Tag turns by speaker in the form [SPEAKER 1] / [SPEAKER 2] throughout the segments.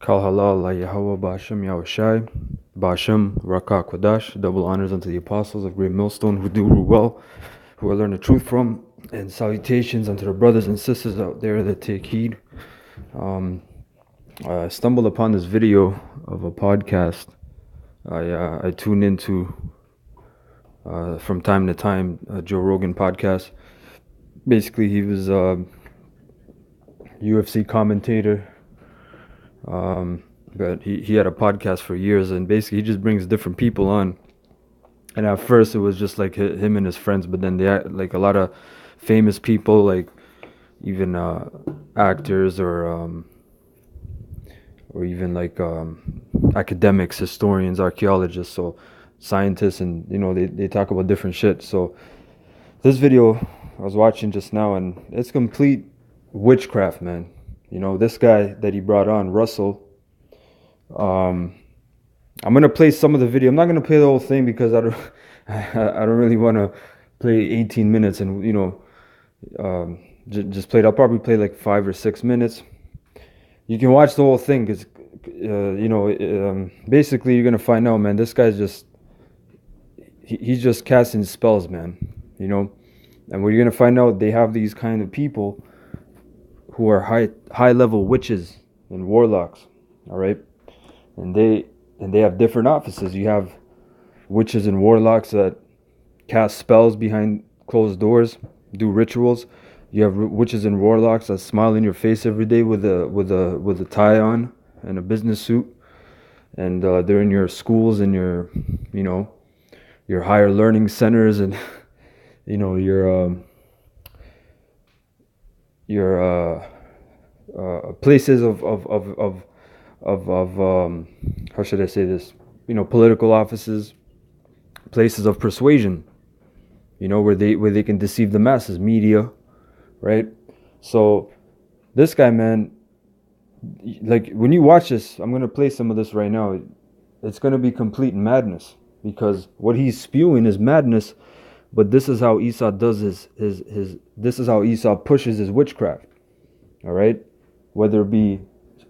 [SPEAKER 1] Kal halal la Yahweh Ba'ashem Yahushai, Ba'ashem Raka Kodash, double honors unto the apostles of Great Millstone who do rule well, who I learn the truth from, and salutations unto the brothers and sisters out there that take heed. I stumbled upon this video of a podcast I tune into from time to time, a Joe Rogan podcast. Basically, he was a UFC commentator. But he had a podcast for years, and basically he just brings different people on. And at first it was just like him and his friends, but then they had like a lot of famous people, like even actors or even like academics, historians, archaeologists, so scientists, and they talk about different shit. So this video I was watching just now, and it's complete witchcraft, man. This guy that he brought on, Russell, I'm gonna play some of the video. I'm not gonna play the whole thing because I don't really want to play 18 minutes and just play it. I'll probably play like 5 or 6 minutes. You can watch the whole thing because basically you're gonna find out, man, this guy's he's just casting spells, man. And what you're gonna find out, they have these kind of people who are high level witches and warlocks, all right, and they have different offices. You have witches and warlocks that cast spells behind closed doors, do rituals. You have witches and warlocks that smile in your face every day with a tie on and a business suit, and they're in your schools and your higher learning centers and your places of how should I say this? Political offices, places of persuasion. Where they can deceive the masses, media, right? So this guy, man, like when you watch this, I'm gonna play some of this right now. It's gonna be complete madness because what he's spewing is madness. But this is how Esau does his this is how Esau pushes his witchcraft. All right, whether it be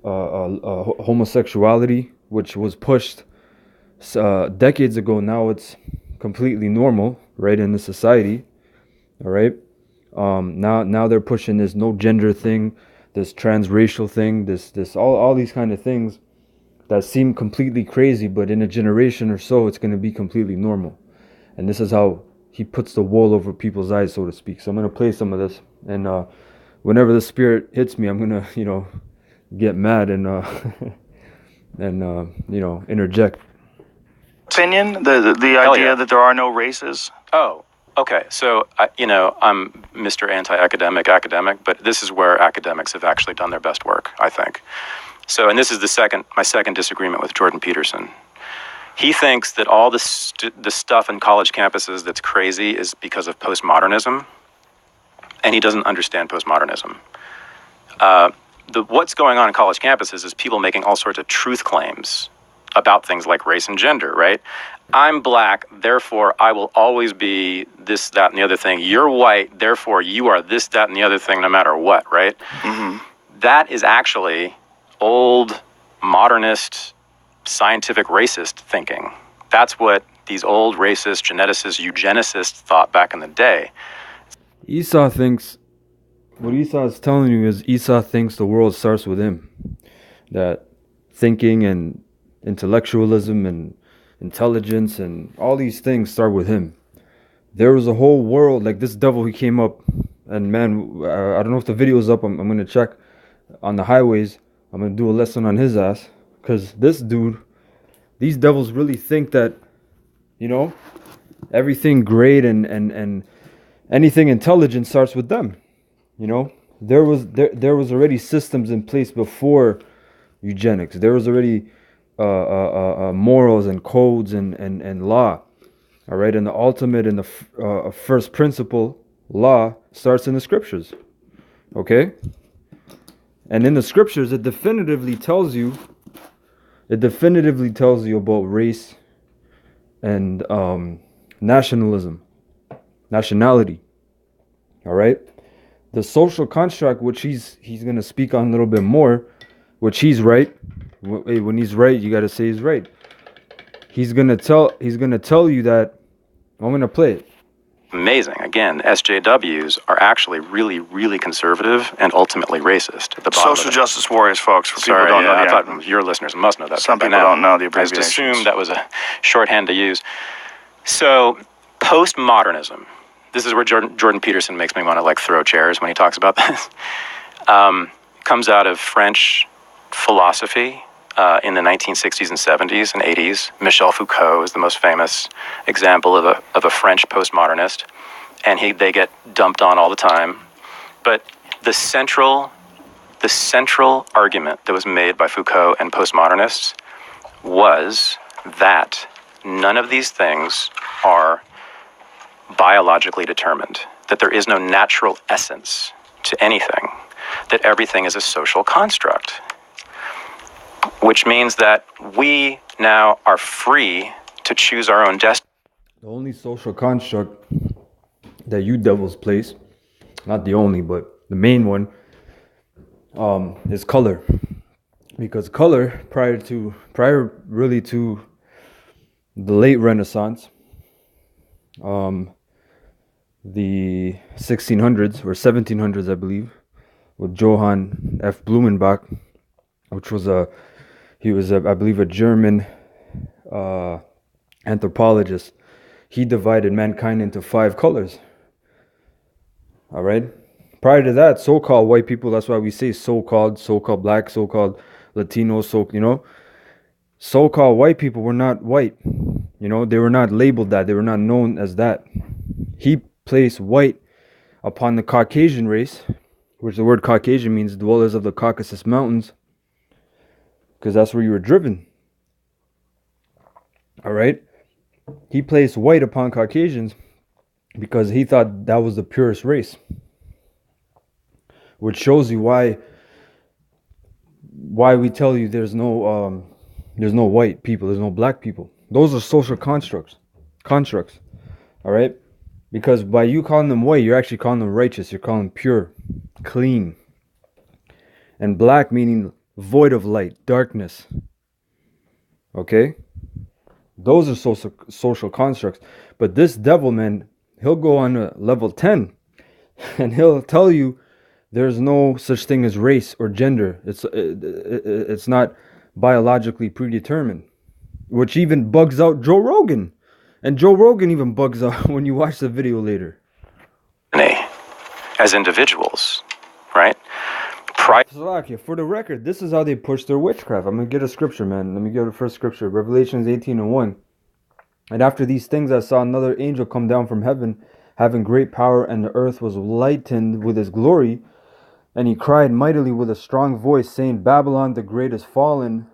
[SPEAKER 1] homosexuality, which was pushed decades ago, now it's completely normal, right, in the society. All right, now they're pushing this no gender thing, this transracial thing, this all these kind of things that seem completely crazy, but in a generation or so, it's going to be completely normal. And this is how he puts the wool over people's eyes, so to speak. So I'm going to play some of this, and whenever the spirit hits me, I'm going to, get mad and interject.
[SPEAKER 2] Opinion, the idea that there are no races.
[SPEAKER 3] Oh, okay. So I'm Mr. Anti-academic, but this is where academics have actually done their best work, I think. So, and this is my second disagreement with Jordan Peterson. He thinks that all the stuff in college campuses that's crazy is because of postmodernism, and he doesn't understand postmodernism. What's going on in college campuses is people making all sorts of truth claims about things like race and gender, right? I'm black, therefore I will always be this, that, and the other thing. You're white, therefore you are this, that, and the other thing no matter what, right? Mm-hmm. That is actually old, modernist, scientific racist thinking. That's what these old racist, geneticists, eugenicists thought back in the day.
[SPEAKER 1] What Esau is telling you is Esau thinks the world starts with him. That thinking and intellectualism and intelligence and all these things start with him. There was a whole world, like this devil, he came up, and man, I don't know if the video is up. I'm going to check on the highways. I'm going to do a lesson on his ass. Because this dude, these devils really think that, everything great and anything intelligent starts with them. There was already systems in place before eugenics. There was already morals and codes and law. All right, and the ultimate and the first principle law starts in the scriptures. Okay, and in the scriptures, it definitively tells you about race and nationality. All right, the social construct, which he's going to speak on a little bit more, which he's right, Hey, when he's right, you gotta say he's right. He's gonna tell you that. I'm gonna play it.
[SPEAKER 3] Amazing. Again, SJWs are actually really, really conservative and ultimately racist. At the bottom
[SPEAKER 2] Social justice warriors, folks. For
[SPEAKER 3] Sorry,
[SPEAKER 2] people who don't know
[SPEAKER 3] I
[SPEAKER 2] the
[SPEAKER 3] thought your listeners must know that.
[SPEAKER 2] Some
[SPEAKER 3] by
[SPEAKER 2] people
[SPEAKER 3] now.
[SPEAKER 2] don't know the
[SPEAKER 3] I
[SPEAKER 2] abbreviations.
[SPEAKER 3] just assumed that was a shorthand to use. So, postmodernism. This is where Jordan Peterson makes me want to like throw chairs when he talks about this. Comes out of French philosophy in the 1960s and 70s and 80s. Michel Foucault is the most famous example of a French postmodernist, and they get dumped on all the time. But the central argument that was made by Foucault and postmodernists was that none of these things are biologically determined, that there is no natural essence to anything, that everything is a social construct, which means that we now are free to choose our own destiny.
[SPEAKER 1] The only social construct that you devils place, not the only, but the main one, is color. Because color, prior really to the late Renaissance, the 1600s or 1700s, I believe, with Johann F. Blumenbach, which was I believe, a German anthropologist. He divided mankind into 5 colors. All right. Prior to that, so-called white people, that's why we say so-called black, so-called Latino, so-called white people were not white. They were not labeled that. They were not known as that. He placed white upon the Caucasian race, which the word Caucasian means dwellers of the Caucasus Mountains, because that's where you were driven. All right. He placed white upon Caucasians because he thought that was the purest race, which shows you why we tell you there's no white people, there's no black people. Those are social constructs. All right. Because by you calling them white, you're actually calling them righteous. You're calling them pure, clean. And black meaning void of light, darkness. Okay? Those are social constructs. But this devil, man, he'll go on to level 10 and he'll tell you there's no such thing as race or gender. It's not biologically predetermined, which even bugs out Joe Rogan. And Joe Rogan even bugs out when you watch the video later.
[SPEAKER 3] As individuals, right?
[SPEAKER 1] For the record, this is how they push their witchcraft. I'm going to get a scripture, man. Let me get the first scripture. Revelations 18:1. And after these things I saw another angel come down from heaven, having great power, and the earth was lightened with his glory. And he cried mightily with a strong voice, saying, Babylon the great is fallen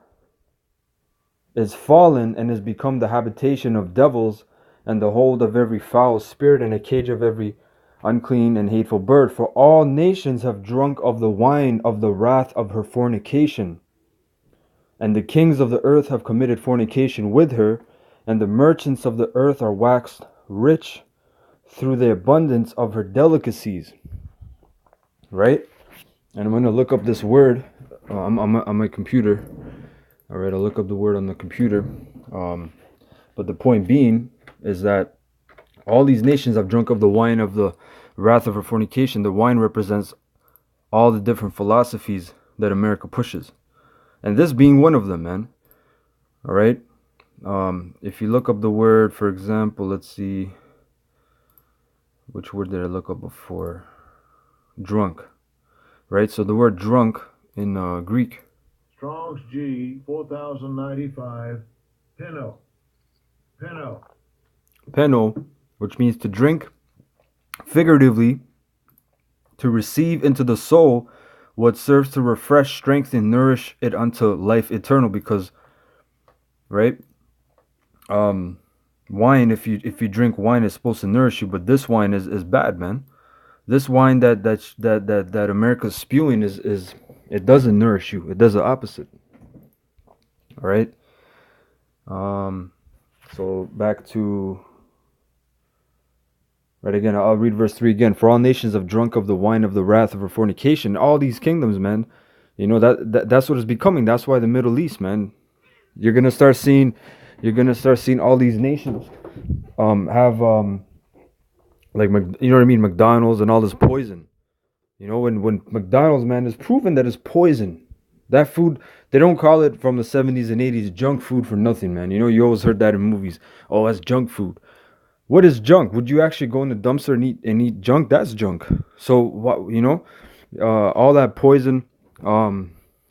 [SPEAKER 1] and is become the habitation of devils, and the hold of every foul spirit, and a cage of every unclean and hateful bird. For all nations have drunk of the wine of the wrath of her fornication. And the kings of the earth have committed fornication with her, and the merchants of the earth are waxed rich through the abundance of her delicacies. Right? And I'm going to look up this word on my computer. All right, I'll look up the word on the computer. But the point being is that all these nations have drunk of the wine of the wrath of her fornication. The wine represents all the different philosophies that America pushes. And this being one of them, man. All right. If you look up the word, for example, let's see. Which word did I look up before? Drunk. Right? So the word drunk in Greek.
[SPEAKER 4] Strong's G 4095.
[SPEAKER 1] Peno, which means to drink, figuratively, to receive into the soul what serves to refresh, strengthen, nourish it unto life eternal. Because, right, wine, if you drink wine, is supposed to nourish you, but this wine is bad, man. This wine that America's spewing is it doesn't nourish you. It does the opposite. All right. So back to. Right, again, I'll read verse 3 again. For all nations have drunk of the wine of the wrath of her fornication. All these kingdoms, man, You know, that's what it's becoming. That's why the Middle East, man, you're gonna start seeing all these nations have like you know what I mean, McDonald's and all this poison. You know, when McDonald's, man, is proven that it's poison. That food, they don't call it from the 70s and 80s junk food for nothing, man. You know, you always heard that in movies. Oh, that's junk food. What is junk? Would you actually go in the dumpster and eat junk? That's junk. So what, you know, all that poison,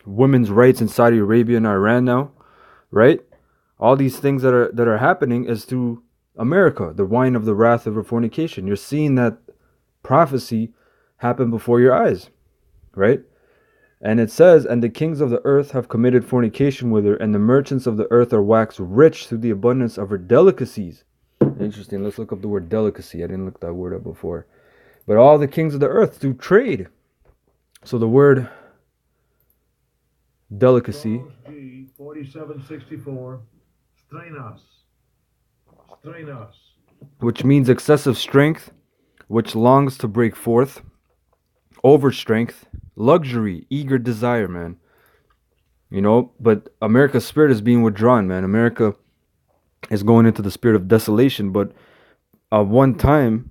[SPEAKER 1] women's rights in Saudi Arabia and Iran now, right? All these things that are happening is through America, the wine of the wrath of fornication. You're seeing that prophecy happen before your eyes, right? And it says, and the kings of the earth have committed fornication with her, and the merchants of the earth are waxed rich through the abundance of her delicacies. Interesting. Let's look up the word delicacy. I didn't look that word up before. But all the kings of the earth do trade. So the word delicacy.
[SPEAKER 4] G 4764. Strenas. Strenas.
[SPEAKER 1] Which means excessive strength, which longs to break forth. Overstrength, luxury, eager desire, man. You know, but America's spirit is being withdrawn, man. America is going into the spirit of desolation. But one time,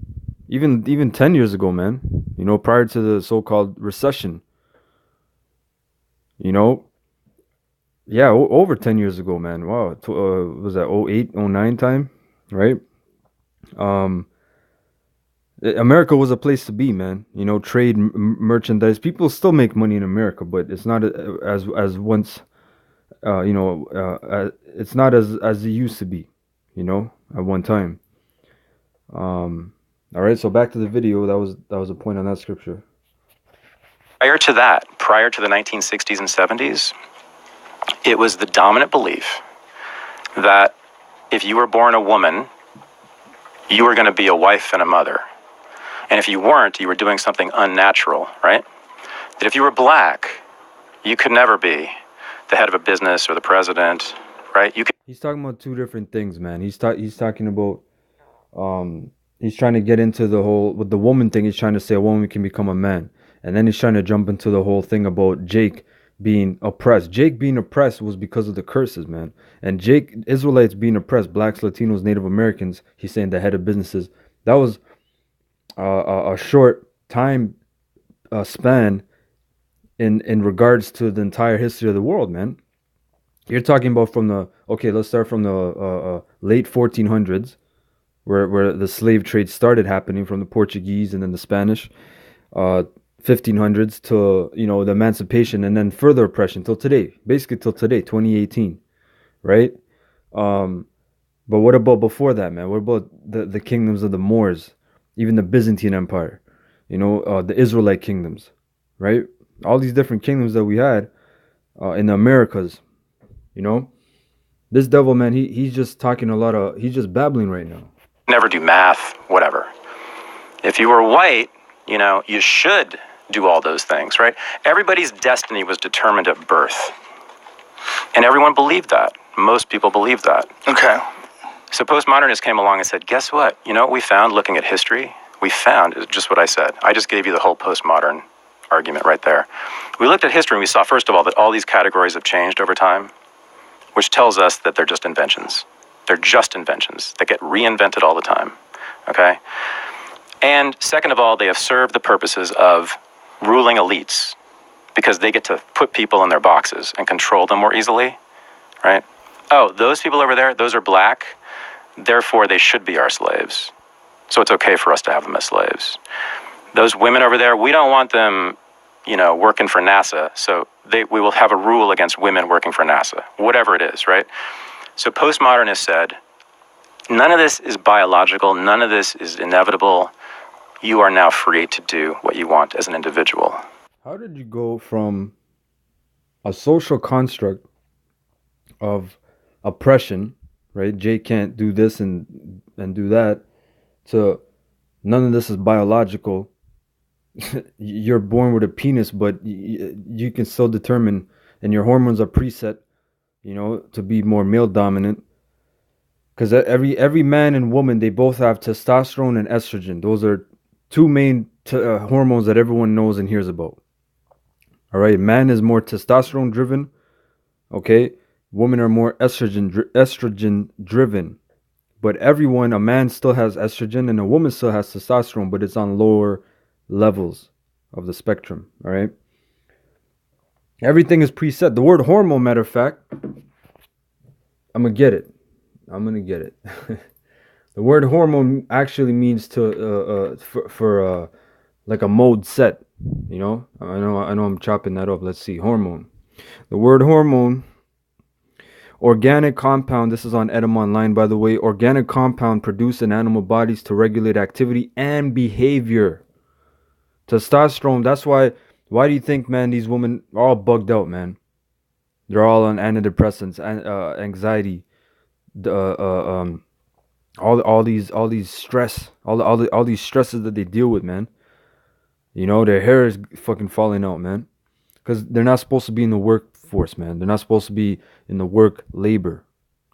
[SPEAKER 1] even 10 years ago, man, you know, prior to the so-called recession, you know, yeah, over 10 years ago, man. Wow, was that 08, 09 time, right? America was a place to be, man. You know, trade, merchandise. People still make money in America, but it's not as once. It's not as it used to be. You know, at one time. All right. So back to the video. That was a point on that scripture.
[SPEAKER 3] Prior to that, prior to the 1960s and 70s, it was the dominant belief that if you were born a woman, you were going to be a wife and a mother. And if you weren't, you were doing something unnatural, right? That if you were black, you could never be the head of a business or the president, right?
[SPEAKER 1] He's talking about two different things, man. He's talking about he's trying to get into the whole with the woman thing. He's trying to say a woman can become a man, and then he's trying to jump into the whole thing about Jake being oppressed. Jake being oppressed was because of the curses, man. And Jake, Israelites being oppressed, blacks, Latinos, Native Americans. He's saying the head of businesses. That was a short time span in regards to the entire history of the world, man. You're talking about let's start from the late 1400s, where the slave trade started happening from the Portuguese and then the Spanish, 1500s to, you know, the emancipation and then further oppression till today, basically till today, 2018, right? But what about before that, man? What about the kingdoms of the Moors? Even the Byzantine Empire, you know, the Israelite kingdoms, right? All these different kingdoms that we had in the Americas, you know. This devil, man, he's just talking he's just babbling right now.
[SPEAKER 3] Never do math, whatever. If you were white, you know, you should do all those things, right? Everybody's destiny was determined at birth. And everyone believed that. Most people believed that.
[SPEAKER 2] Okay.
[SPEAKER 3] So postmodernists came along and said, guess what? You know what we found looking at history? We found just what I said. I just gave you the whole postmodern argument right there. We looked at history and we saw, first of all, that all these categories have changed over time, which tells us that they're just inventions. They're just inventions that get reinvented all the time, okay? And second of all, they have served the purposes of ruling elites because they get to put people in their boxes and control them more easily, right? Oh, those people over there, those are black. Therefore, they should be our slaves. So it's okay for us to have them as slaves. Those women over there, we don't want them, you know, working for NASA. So we will have a rule against women working for NASA, whatever it is, right? So postmodernists said, none of this is biological. None of this is inevitable. You are now free to do what you want as an individual.
[SPEAKER 1] How did you go from a social construct of oppression, right? Jay can't do this and do that, to none of this is biological. You're born with a penis, but you can still determine, and your hormones are preset, you know, to be more male dominant. Because every man and woman, they both have testosterone and estrogen. Those are two main hormones that everyone knows and hears about. All right, man is more testosterone driven. Okay, women are more estrogen driven. But everyone, a man still has estrogen and a woman still has testosterone, but it's on lower levels of the spectrum. All right, everything is preset. The word hormone, matter of fact, I'm gonna get it. I'm gonna get it. The word hormone actually means to for like a mode set. You know, I know I'm chopping that up. Let's see, hormone. The word hormone, organic compound. This is on Edom Online, by the way. Organic compound produced in animal bodies to regulate activity and behavior. Testosterone. That's why. Why do you think, man? These women are all bugged out, man. They're all on antidepressants and anxiety. All these stress, all these stresses that they deal with, man. You know, their hair is fucking falling out, man. Because they're not supposed to be in the workforce, man. They're not supposed to be in the work labor.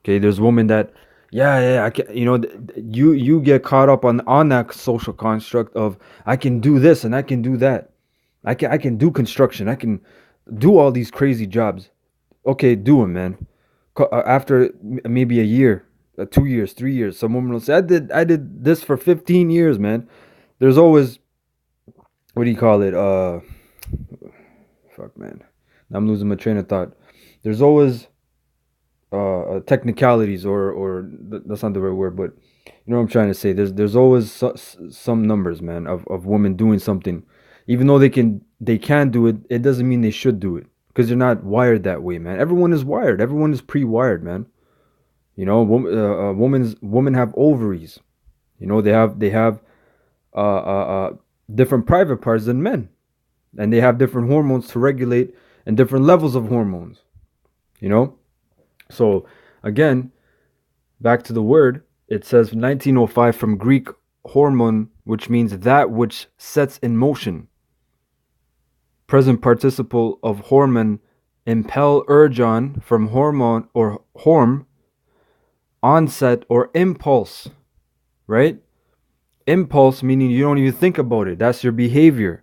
[SPEAKER 1] Okay, there's women that, yeah, I can, you know, you get caught up on that social construct of I can do this and I can do that. I can do construction. I can do all these crazy jobs. Okay, do them, man. After maybe a year, 2 years, 3 years, some woman will say, I did this for 15 years, man. There's always, what do you call it? Fuck, man. I'm losing my train of thought. There's always technicalities, or that's not the right word, but you know what I'm trying to say. There's always some numbers, man, of women doing something, even though they can do it. It doesn't mean they should do it because they're not wired that way, man. Everyone is wired. Everyone is pre-wired, man. You know, women have ovaries. You know, they have different private parts than men, and they have different hormones to regulate and different levels of hormones. You know, so again, back to the word. It says 1905 from Greek hormone, which means that which sets in motion. Present participle of hormone, impel, urge on, from hormone or horm, onset or impulse, right? Impulse meaning you don't even think about it. That's your behavior.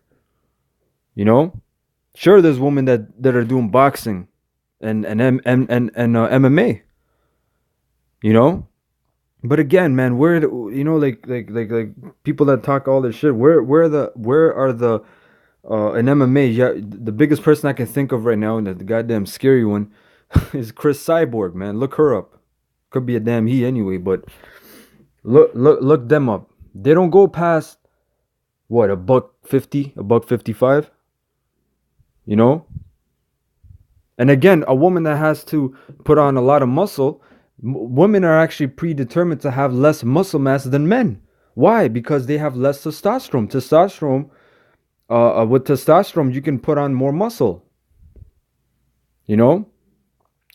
[SPEAKER 1] You know, sure, there's women that are doing boxing and MMA. You know, but again, man, where you know, like people that talk all this shit. Where are the in MMA? Yeah, the biggest person I can think of right now, and the goddamn scary one, is Chris Cyborg. Man, look her up. Could be a damn he anyway, but look them up. They don't go past what, $150, $155. You know? And again, a woman that has to put on a lot of muscle, women are actually predetermined to have less muscle mass than men. Why? Because they have less testosterone. With testosterone, you can put on more muscle. You know?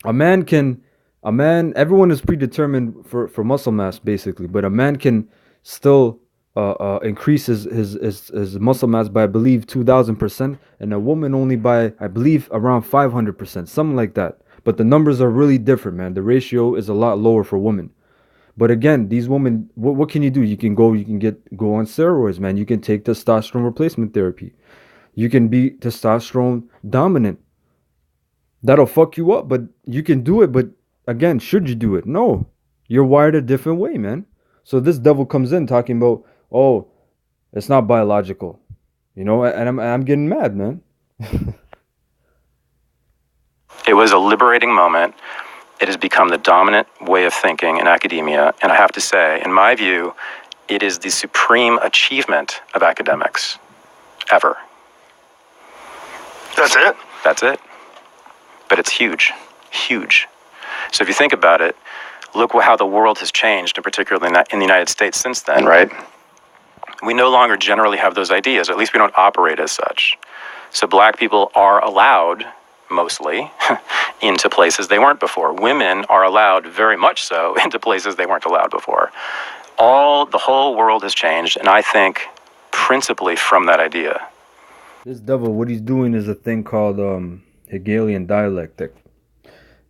[SPEAKER 1] Everyone is predetermined for muscle mass, basically, but a man can still increase his muscle mass by, I believe, 2,000%, and a woman only by, I believe, around 500%, something like that. But the numbers are really different, man. The ratio is a lot lower for women. But again, these women, what can you do? You can go on steroids, man. You can take testosterone replacement therapy. You can be testosterone dominant. That'll fuck you up, but you can do it. But again, should you do it? No. You're wired a different way, man. So this devil comes in talking about, oh, it's not biological. You know, and I'm getting mad, man.
[SPEAKER 3] It was a liberating moment. It has become the dominant way of thinking in academia. And I have to say, in my view, it is the supreme achievement of academics ever.
[SPEAKER 2] That's it?
[SPEAKER 3] That's it. But it's huge, huge. So if you think about it, look how the world has changed, and particularly in the United States since then, right? We no longer generally have those ideas, or at least we don't operate as such. So black people are allowed, mostly, into places they weren't before. Women are allowed, very much so, into places they weren't allowed before. The whole world has changed, and I think principally from that idea.
[SPEAKER 1] This devil, what he's doing is a thing called Hegelian dialectic.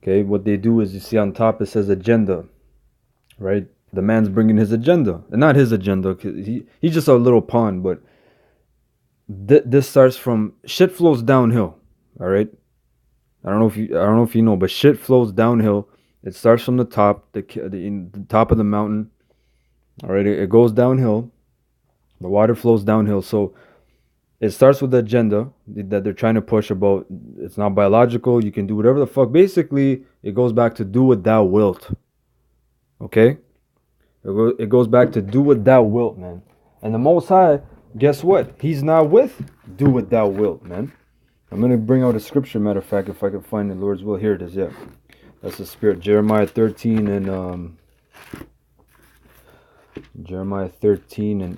[SPEAKER 1] Okay, what they do is, you see on top it says agenda, right? The man's bringing his agenda, and not his agenda, cause he's just a little pawn. But this starts from shit flows downhill. All right. I don't know if you know, but shit flows downhill. It starts from the top, the top of the mountain. All right. It goes downhill. The water flows downhill. So it starts with the agenda that they're trying to push about it's not biological. You can do whatever the fuck. Basically, it goes back to do what thou wilt. Okay. It goes back to do what thou wilt, man. And the Most High, guess what? He's not with do what thou wilt, man. I'm going to bring out a scripture, matter of fact, if I can find the Lord's will. Here it is, yeah. That's the spirit. Jeremiah 13 and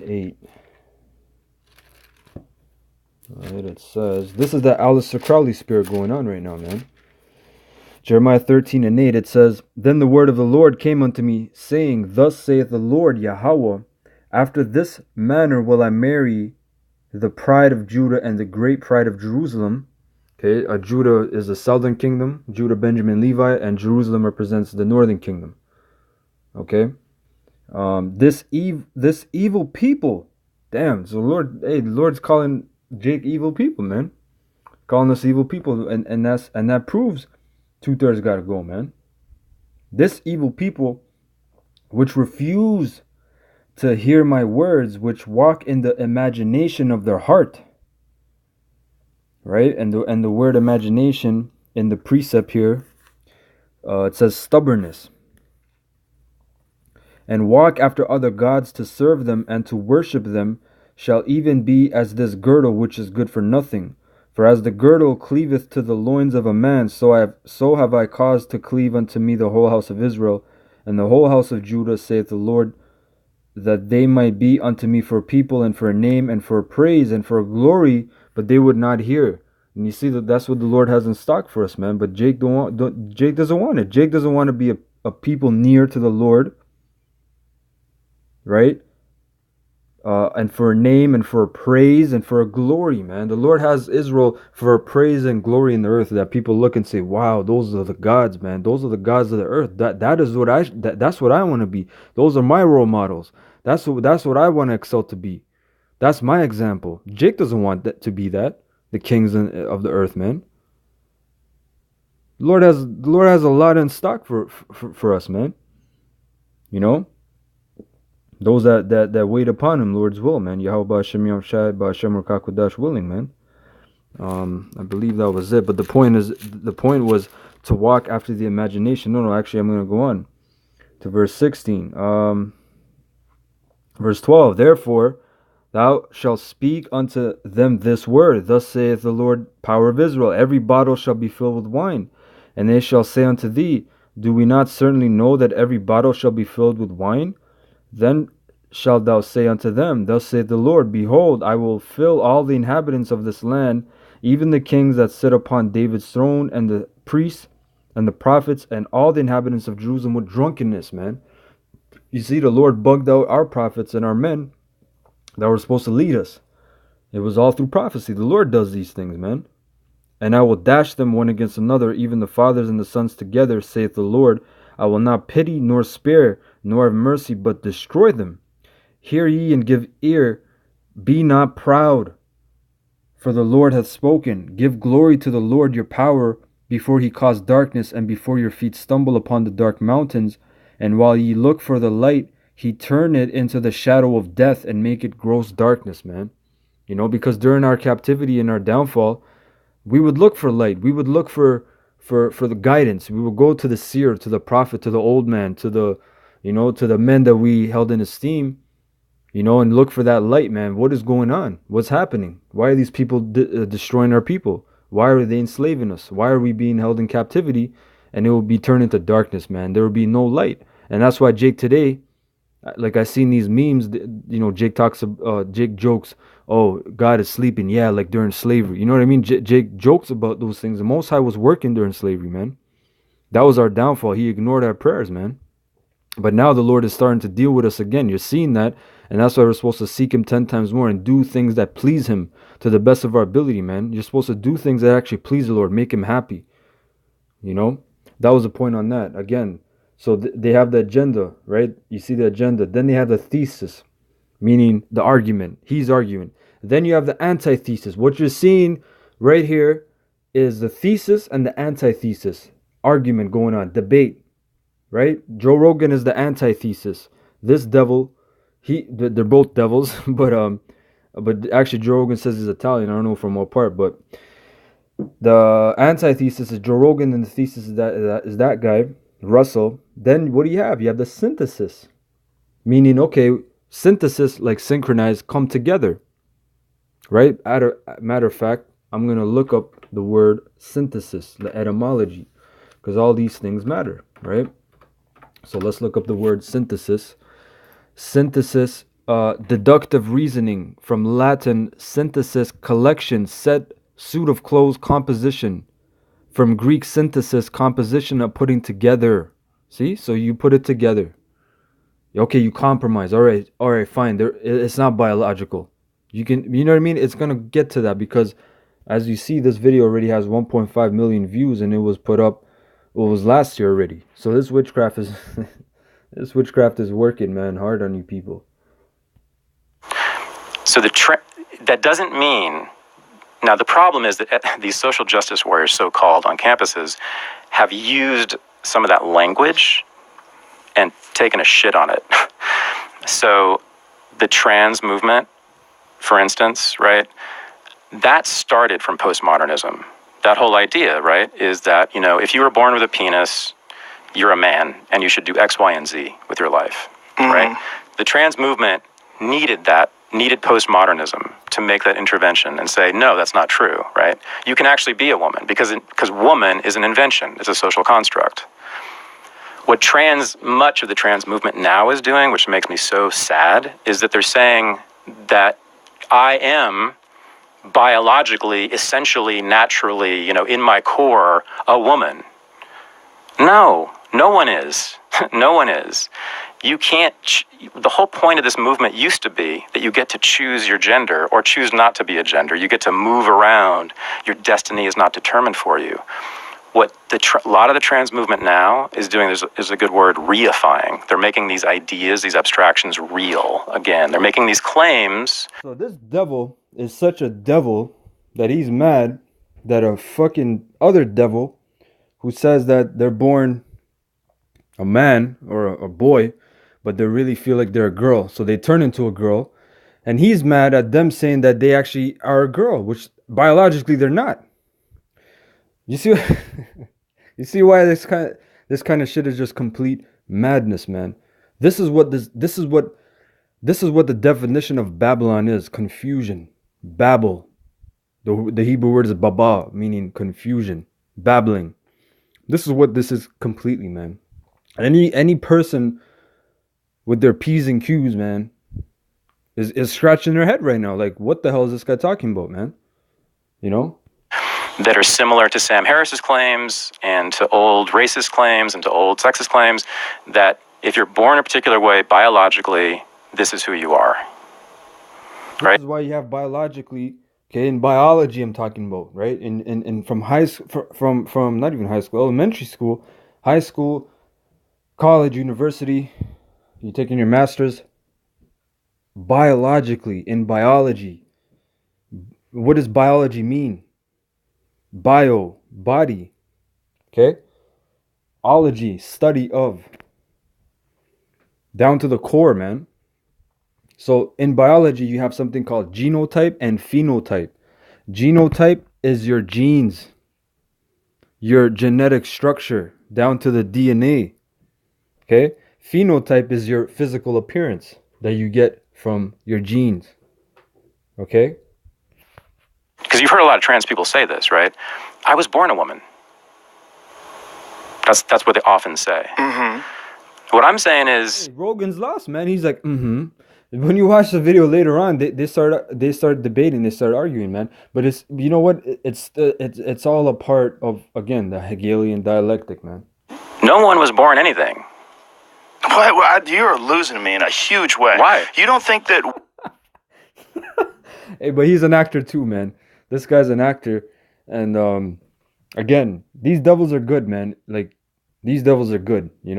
[SPEAKER 1] 8. Alright, it says, this is the Aleister Crowley spirit going on right now, man. Jeremiah 13 and 8, it says, Then the word of the Lord came unto me, saying, Thus saith the Lord Yahweh, After this manner will I marry the pride of Judah and the great pride of Jerusalem. Okay, Judah is the southern kingdom, Judah, Benjamin, Levi, and Jerusalem represents the northern kingdom. Okay, this evil people, damn. So the Lord's calling Jake evil people, man, calling us evil people, and that proves 2/3 gotta go, man. This evil people, which refuse to hear my words, which walk in the imagination of their heart. Right, and the word imagination in the precept here, it says stubbornness. And walk after other gods to serve them and to worship them shall even be as this girdle which is good for nothing. For as the girdle cleaveth to the loins of a man, so have I caused to cleave unto me the whole house of Israel, and the whole house of Judah, saith the Lord, that they might be unto me for a people and for a name and for a praise and for a glory, but they would not hear. And you see that's what the Lord has in stock for us, man. But Jake doesn't want it. Jake doesn't want to be a people near to the Lord, right? And for a name and for a praise and for a glory, man. The Lord has Israel for a praise and glory in the earth, that people look and say, "Wow, those are the gods, man. Those are the gods of the earth." That's what I want to be. Those are my role models. That's what I want to excel to be. That's my example. Jake doesn't want that to be that. The kings of the earth, man. The Lord has a lot in stock for us, man. You know, those that wait upon Him, Lord's will, man. Yahweh Hashem Yom Shai Ba'Hashem Rakakodash willing, man. I believe that was it. But the point was to walk after the imagination. No, actually, I'm going to go on to verse 16. Verse 12. Therefore, thou shalt speak unto them this word. Thus saith the Lord, power of Israel, every bottle shall be filled with wine. And they shall say unto thee, do we not certainly know that every bottle shall be filled with wine? Then shalt thou say unto them, thus saith the Lord, behold, I will fill all the inhabitants of this land, even the kings that sit upon David's throne, and the priests, and the prophets, and all the inhabitants of Jerusalem with drunkenness, man. You see, the Lord bugged out our prophets and our men that were supposed to lead us. It was all through prophecy. The Lord does these things, man. And I will dash them one against another, even the fathers and the sons together, saith the Lord. I will not pity, nor spare, nor have mercy, but destroy them. Hear ye and give ear, be not proud, for the Lord hath spoken. Give glory to the Lord your power, before he cause darkness, and before your feet stumble upon the dark mountains. And while ye look for the light, he turn it into the shadow of death, and make it gross darkness, man. You know, because during our captivity and our downfall, we would look for light. We would look for the guidance. We would go to the seer, to the prophet, to the old man, to the men that we held in esteem, and look for that light, man. What is going on? What's happening? Why are these people destroying our people? Why are they enslaving us? Why are we being held in captivity? And it will be turned into darkness, man. There will be no light. And that's why Jake today, like I seen these memes, Jake jokes, oh, God is sleeping. Yeah, like during slavery. You know what I mean? Jake jokes about those things. The Most High was working during slavery, man. That was our downfall. He ignored our prayers, man. But now the Lord is starting to deal with us again. You're seeing that. And that's why we're supposed to seek Him 10 times more and do things that please Him to the best of our ability, man. You're supposed to do things that actually please the Lord, make Him happy. That was the point on that. Again, so they have the agenda, right? You see the agenda. Then they have the thesis, meaning the argument. He's arguing. Then you have the antithesis. What you're seeing right here is the thesis and the antithesis argument going on, debate, right? Joe Rogan is the antithesis. This devil, they're both devils, but actually Joe Rogan says he's Italian. I don't know from what part, but the antithesis is Joe Rogan, and the thesis is that guy Russell. Then what do you have? You have the synthesis, meaning okay, synthesis like synchronize, come together, right? Matter of fact, I'm gonna look up the word synthesis, the etymology, because all these things matter, right? So let's look up the word synthesis. Synthesis, deductive reasoning, from Latin synthesis, collection, set, suit of clothes, composition. From Greek synthesis, composition of putting together. See, so you put it together. Okay, you compromise. All right, fine. It's not biological. You know what I mean? It's gonna get to that because, as you see, this video already has 1.5 million views, and it was put up. It was last year already. So this witchcraft is, this witchcraft is working, man, hard on you people.
[SPEAKER 3] So that doesn't mean. Now the problem is that these social justice warriors, so-called, on campuses, have used some of that language and taken a shit on it. So the trans movement, for instance, right, that started from postmodernism. That whole idea, right, is that, if you were born with a penis, you're a man, and you should do X, Y, and Z with your life, right? The trans movement needed postmodernism to make that intervention and say, no, that's not true, right? You can actually be a woman because woman is an invention. It's a social construct. What much of the trans movement now is doing, which makes me so sad, is that they're saying that I am biologically, essentially, naturally, in my core, a woman. No one is. No one is. You can't. The whole point of this movement used to be that you get to choose your gender or choose not to be a gender. You get to move around. Your destiny is not determined for you. What a lot of the trans movement now is doing is a good word, reifying. They're making these ideas, these abstractions real again. They're making these claims.
[SPEAKER 1] So this devil is such a devil that he's mad that a fucking other devil who says that they're born a man or a boy, but they really feel like they're a girl, so they turn into a girl, and he's mad at them saying that they actually are a girl, which biologically they're not. You see, you see why this kind of shit is just complete madness, man. This is what the definition of Babylon is: confusion. Babel. The Hebrew word is baba, meaning confusion, babbling. This is what this is completely, man. Any person with their P's and Q's, man, is scratching their head right now. Like, what the hell is this guy talking about, man?
[SPEAKER 3] That are similar to Sam Harris's claims and to old racist claims and to old sexist claims, that if you're born a particular way biologically, this is who you are. Right?
[SPEAKER 1] This is why you have biologically, okay, in biology I'm talking about, right? In from high school, from not even high school, elementary school, high school, college, university, you're taking your master's. Biologically, in biology, what does biology mean? Bio, body, okay? Ology, study of, down to the core, man. So in biology, you have something called genotype and phenotype. Genotype is your genes, your genetic structure, down to the DNA, okay? Phenotype is your physical appearance that you get from your genes, okay?
[SPEAKER 3] Because you've heard a lot of trans people say this, right? I was born a woman. That's what they often say. What I'm saying is,
[SPEAKER 1] hey, Rogan's lost, man. He's like, When you watch the video later on, they start debating, they start arguing, man. But it's, you know what? It's all a part of, again, the Hegelian dialectic, man.
[SPEAKER 3] no one was born anything.
[SPEAKER 2] You're losing me in a huge way.
[SPEAKER 3] Why?
[SPEAKER 2] You don't think that...
[SPEAKER 1] Hey, but he's an actor too, man. This guy's an actor, and again, these devils are good, man. Like, these devils are good, They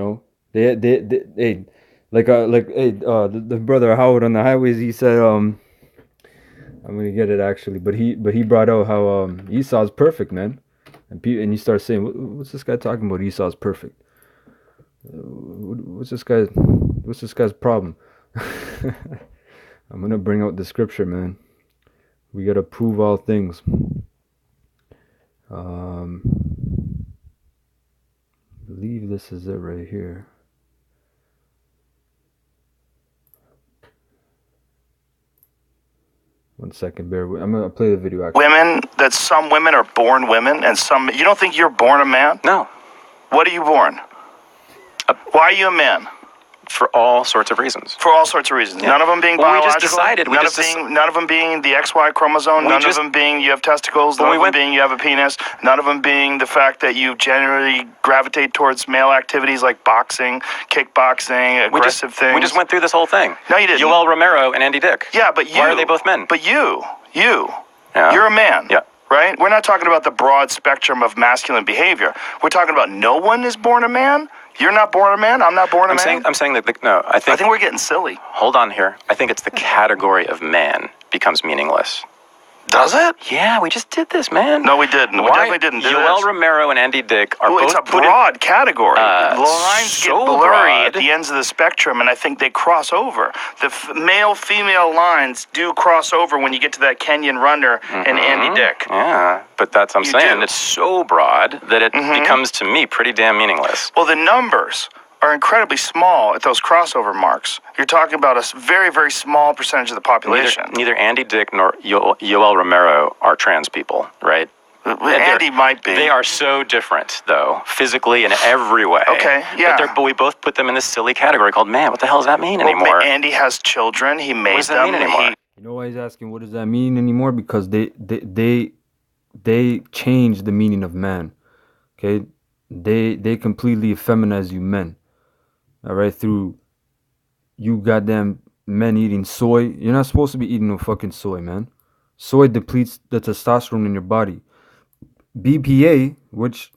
[SPEAKER 1] hey, the brother Howard on the highways, he said I'm gonna get it actually, but he brought out how Esau's perfect, man, and you start saying, what's this guy talking about? Esau's perfect. What's this guy's problem? I'm gonna bring out the scripture, man. We gotta prove all things. I believe this is it right here. One second, bear with. I'm gonna play the video. Actually.
[SPEAKER 2] Women, that some women are born women, and some. You don't think you're born a man?
[SPEAKER 3] No.
[SPEAKER 2] What are you born? Why are you a man?
[SPEAKER 3] For all sorts of reasons.
[SPEAKER 2] For all sorts of reasons. Yeah. None of them being biological.
[SPEAKER 3] We just decided.
[SPEAKER 2] None of them being the XY chromosome. None of them being you have testicles. None of them being you have a penis. None of them being the fact that you generally gravitate towards male activities like boxing, kickboxing, aggressive things.
[SPEAKER 3] We just went through this whole thing.
[SPEAKER 2] No, you didn't.
[SPEAKER 3] Yoel Romero and Andy Dick.
[SPEAKER 2] Yeah, but you.
[SPEAKER 3] Why are they both men?
[SPEAKER 2] But you.
[SPEAKER 3] Yeah.
[SPEAKER 2] You're a man.
[SPEAKER 3] Yeah.
[SPEAKER 2] Right? We're not talking about the broad spectrum of masculine behavior. We're talking about no one is born a man. You're not born a man. I'm not born a man.
[SPEAKER 3] I'm saying that I think
[SPEAKER 2] we're getting silly.
[SPEAKER 3] Hold on here. I think it's the category of man becomes meaningless.
[SPEAKER 2] Does it?
[SPEAKER 3] Yeah, we just did this, man.
[SPEAKER 2] No, we didn't. We definitely didn't do this.
[SPEAKER 3] Yoel Romero and Andy Dick are both.
[SPEAKER 2] It's a broad category. The lines
[SPEAKER 3] so
[SPEAKER 2] get blurry
[SPEAKER 3] broad
[SPEAKER 2] at the ends of the spectrum, and I think they cross over. The male-female lines do cross over when you get to that Kenyan runner and Andy Dick.
[SPEAKER 3] Yeah, but that's I'm saying. It's so broad that it becomes to me pretty damn meaningless.
[SPEAKER 2] Well, the numbers are incredibly small at those crossover marks. You're talking about a very, very small percentage of the population.
[SPEAKER 3] Neither Andy Dick nor Yoel Romero are trans people, right?
[SPEAKER 2] Andy might be.
[SPEAKER 3] They are so different, though, physically in every way.
[SPEAKER 2] Okay, yeah.
[SPEAKER 3] But we both put them in this silly category called man. What the hell does that mean anymore?
[SPEAKER 2] Andy has children. He made them.
[SPEAKER 3] What does that mean anymore?
[SPEAKER 1] You know why he's asking what does that mean anymore? Because they changed the meaning of man. Okay? They completely feminize you men. All right, through you goddamn men eating soy. You're not supposed to be eating no fucking soy, man. Soy depletes the testosterone in your body. BPA, which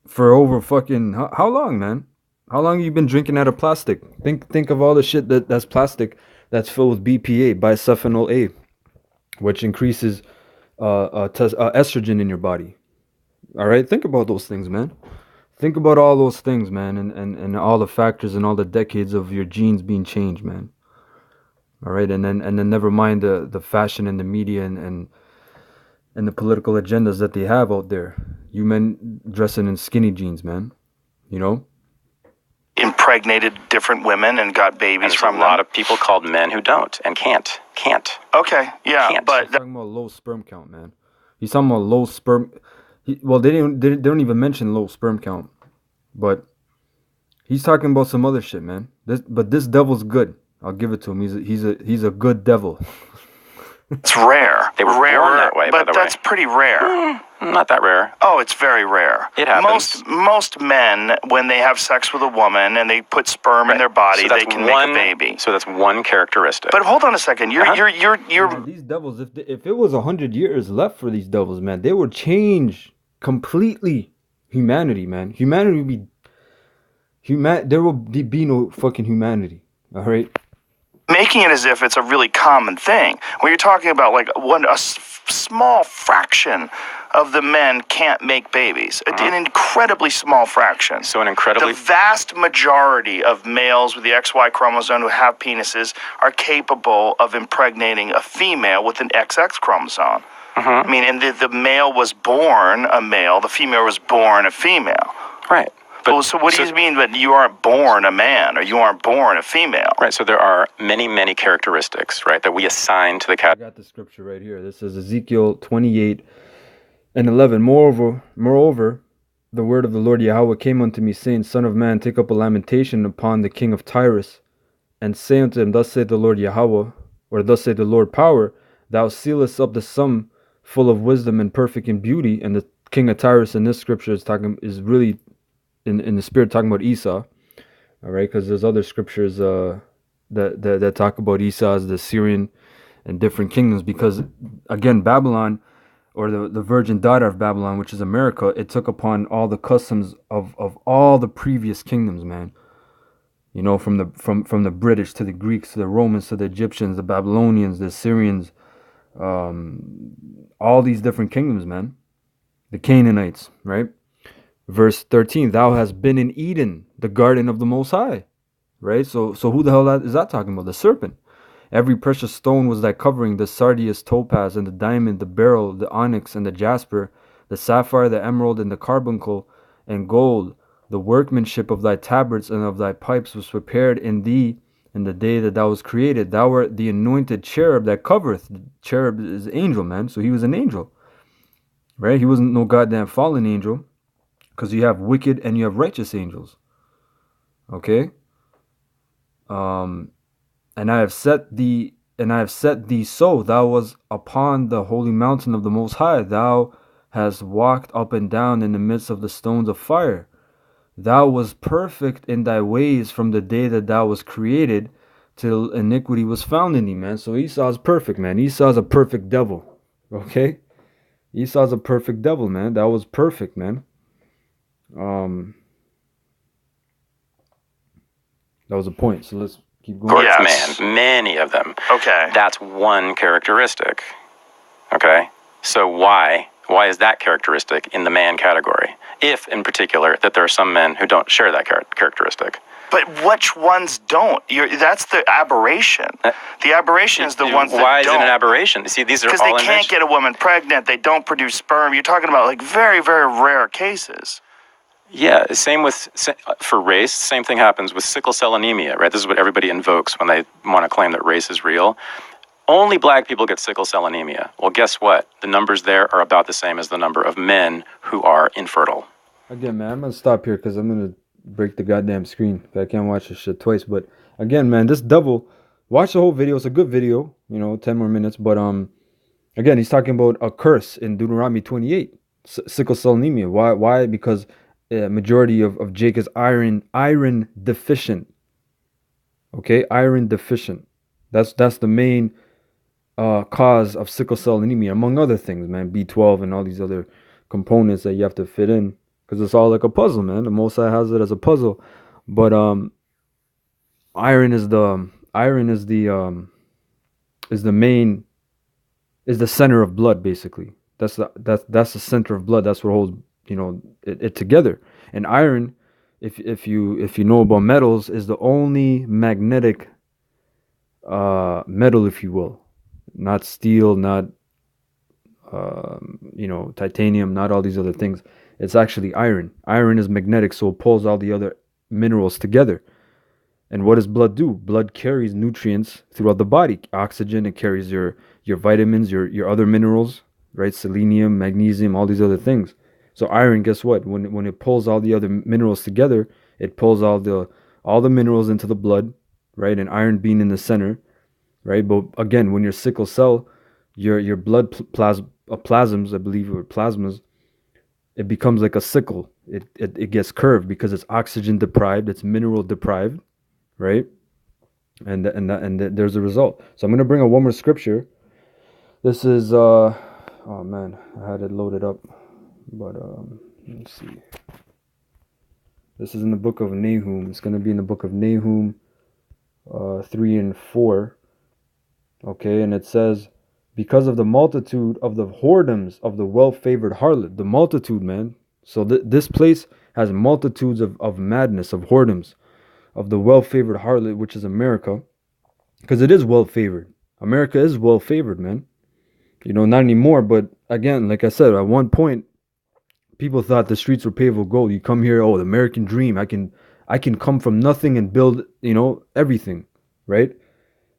[SPEAKER 1] for over fucking how long, man? How long have you been drinking out of plastic? Think of all the shit that's plastic that's filled with BPA, bisphenol A, which increases estrogen in your body. All right, think about those things, man. Think about all those things, man, and all the factors and all the decades of your genes being changed, man. All right, and then never mind the fashion and the media and the political agendas that they have out there. You men dressing in skinny jeans, man. You know?
[SPEAKER 2] Impregnated different women and got babies from them.
[SPEAKER 3] A lot of people called men who don't and can't.
[SPEAKER 2] Okay, yeah, but
[SPEAKER 1] he's talking about low sperm count, man. He's talking about low sperm. They don't even mention low sperm count, but he's talking about some other shit, man. This devil's good. I'll give it to him. He's a good devil.
[SPEAKER 2] It's rare.
[SPEAKER 3] They were born that way, by the way.
[SPEAKER 2] But that's pretty rare.
[SPEAKER 3] Not that rare.
[SPEAKER 2] Oh, it's very rare.
[SPEAKER 3] It happens.
[SPEAKER 2] Most men, when they have sex with a woman and they put sperm in their body, they can make a baby.
[SPEAKER 3] So that's one characteristic.
[SPEAKER 2] But hold on a second. You're
[SPEAKER 1] Man, these devils. If it was 100 years left for these devils, man, they would change completely humanity, man. Humanity would be there will be no fucking humanity. All right.
[SPEAKER 2] Making it as if it's a really common thing. When you're talking about like a small fraction of the men can't make babies. An incredibly small fraction. The vast majority of males with the XY chromosome who have penises are capable of impregnating a female with an XX chromosome. I mean, and the male was born a male, the female was born a female.
[SPEAKER 3] Right.
[SPEAKER 2] So what do you mean that you aren't born a man or you aren't born a female?
[SPEAKER 3] Right, so there are many, many characteristics, right, that we assign to the category.
[SPEAKER 1] I got the scripture right here. This is Ezekiel 28:11. Moreover, the word of the Lord Yahweh came unto me, saying, Son of man, take up a lamentation upon the king of Tyrus, and say unto him, Thus saith the Lord Yahweh, or thus saith the Lord Power, Thou sealest up the sum full of wisdom and perfect in beauty. And the king of Tyrus in this scripture is really in the spirit talking about Esau, all right, because there's other scriptures that talk about Esau as the Syrian and different kingdoms, because again, Babylon, or the virgin daughter of Babylon, which is America, it took upon all the customs of all the previous kingdoms, man. You know, from the British to the Greeks to the Romans to the Egyptians, the Babylonians, the Syrians, all these different kingdoms, man. The Canaanites, right? Verse 13, thou hast been in Eden, the garden of the Most High, right? So who the hell is that talking about? The serpent. Every precious stone was thy covering, the sardius, topaz, and the diamond, the beryl, the onyx, and the jasper, the sapphire, the emerald, and the carbuncle, and gold. The workmanship of thy tabrets and of thy pipes was prepared in thee in the day that thou was created. Thou art the anointed cherub that covereth. The cherub is angel, man. So he was an angel, right? He wasn't no goddamn fallen angel, because you have wicked and you have righteous angels. Okay? And I have set thee so thou was upon the holy mountain of the Most High. Thou hast walked up and down in the midst of the stones of fire. Thou was perfect in thy ways from the day that thou was created till iniquity was found in thee, man. So Esau's perfect, man. Esau's a perfect devil. Okay? Esau's a perfect devil, man. That was perfect, man. That was a point. So let's keep going.
[SPEAKER 3] Yes. Man, many of them.
[SPEAKER 2] Okay.
[SPEAKER 3] That's one characteristic. Okay? So why is that characteristic in the man category? If, in particular, that there are some men who don't share that characteristic.
[SPEAKER 2] But which ones don't? That's the aberration. The aberration is the ones that don't.
[SPEAKER 3] Why is it an aberration? See, these are all
[SPEAKER 2] because they can't get a woman pregnant. They don't produce sperm. You're talking about like very, very rare cases.
[SPEAKER 3] Yeah, for race, same thing happens with sickle cell anemia, right? This is what everybody invokes when they want to claim that race is real. Only black people get sickle cell anemia. Well, guess what? The numbers there are about the same as the number of men who are infertile.
[SPEAKER 1] Again, man, I'm going to stop here because I'm going to break the goddamn screen. I can't watch this shit twice. But again, man, this devil, watch the whole video. It's a good video, 10 more minutes. But again, he's talking about a curse in Deuteronomy 28, sickle cell anemia. Why? Because majority of Jake is iron deficient. Okay, iron deficient. That's the main cause of sickle cell anemia, among other things, man. B12 and all these other components that you have to fit in, because it's all like a puzzle, man. The Most High has it as a puzzle, but iron is the center of blood, basically. That's the center of blood. That's what holds it together. And iron, if you know about metals, is the only magnetic metal, if you will. Not steel, not titanium, not all these other things. It's actually iron. Iron is magnetic, so it pulls all the other minerals together. And what does blood do? Blood carries nutrients throughout the body. Oxygen, it carries your vitamins, your other minerals, right? Selenium, magnesium, all these other things. So iron, guess what? When it pulls all the other minerals together, it pulls all the minerals into the blood, right? And iron being in the center, right? But again, when you're sickle cell, your blood plasms, I believe, or plasmas, it becomes like a sickle. It gets curved because it's oxygen deprived, it's mineral deprived, right? And there's a result. So I'm gonna bring up one more scripture. This is oh man, I had it loaded up, but let's see. This is in the book of Nahum. It's gonna be in the book of Nahum 3 and 4. Okay, and it says, because of the multitude of the whoredoms of the well-favored harlot. The multitude, man. So this place has multitudes of madness, of whoredoms, of the well-favored harlot, which is America. Because it is well-favored. America is well-favored, man. Not anymore, but again, like I said, at one point, people thought the streets were paved with gold. You come here, the American dream. I can come from nothing and build, everything, right?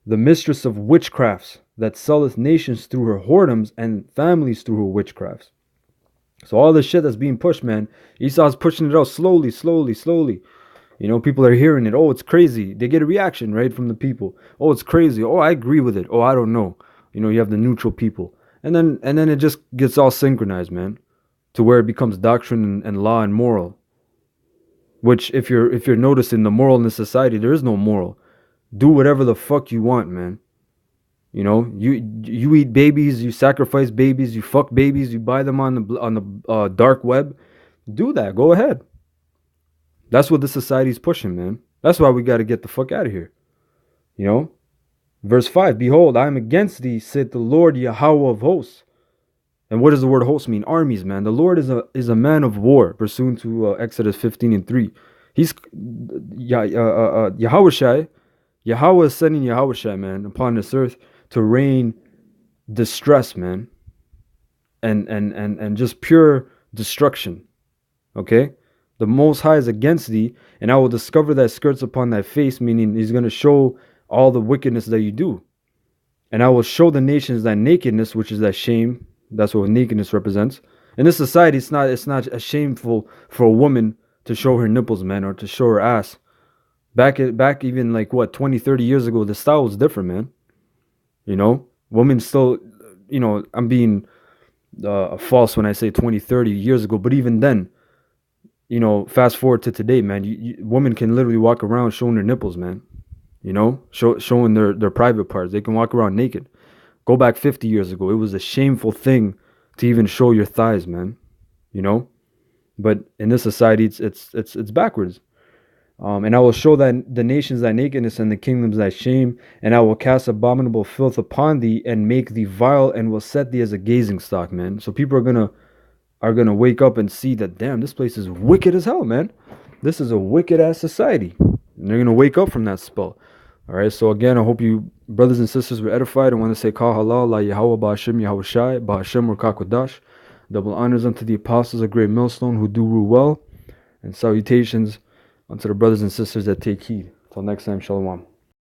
[SPEAKER 1] The mistress of witchcrafts that selleth nations through her whoredoms and families through her witchcrafts. So all this shit that's being pushed, man, Esau's pushing it out slowly. People are hearing it. Oh, it's crazy. They get a reaction, right, from the people. Oh, it's crazy. Oh, I agree with it. Oh, I don't know. You have the neutral people. And then it just gets all synchronized, man, to where it becomes doctrine and law and moral. Which, if you're noticing the moral in the society, there is no moral. Do whatever the fuck you want, man. You eat babies, you sacrifice babies, you fuck babies, you buy them on the dark web. Do that. Go ahead. That's what the society's pushing, man. That's why we got to get the fuck out of here. Verse 5, behold, I am against thee, saith the Lord Yahweh of hosts. And what does the word host mean? Armies, man. The Lord is a man of war, pursuant to Exodus 15:3. He's Yahweh Yahweh is sending Yahweh, man, upon this earth to rain distress, man, and just pure destruction. Okay? The Most High is against thee, and I will discover thy skirts upon thy face, meaning he's going to show all the wickedness that you do. And I will show the nations thy nakedness, which is thy shame. That's what nakedness represents. In this society, it's not shameful for a woman to show her nipples, man, or to show her ass. Back even like what 20, 30 years ago, the style was different, man. You know, women still, you know, I'm being false when I say 20, 30 years ago, but even then, you know, fast forward to today, man, women can literally walk around showing their nipples, man. You know, showing their private parts. They can walk around naked. Go back 50 years ago, it was a shameful thing to even show your thighs, man. You know, but in this society, it's backwards. And I will show the nations thy nakedness and the kingdoms thy shame, and I will cast abominable filth upon thee and make thee vile, and will set thee as a gazing stock, man. So people are gonna wake up and see that, damn, this place is wicked as hell, man. This is a wicked ass society, and they're gonna wake up from that spell. All right, so again, I hope you brothers and sisters were edified. I want to say Kal Halal, La Yahweh, Ba'Hashem, Yahweh Shai, Ba'Hashem, or Kakodash. Double honors unto the apostles, a great millstone who do rule well. And salutations unto the brothers and sisters that take heed. Till next time, Shalom.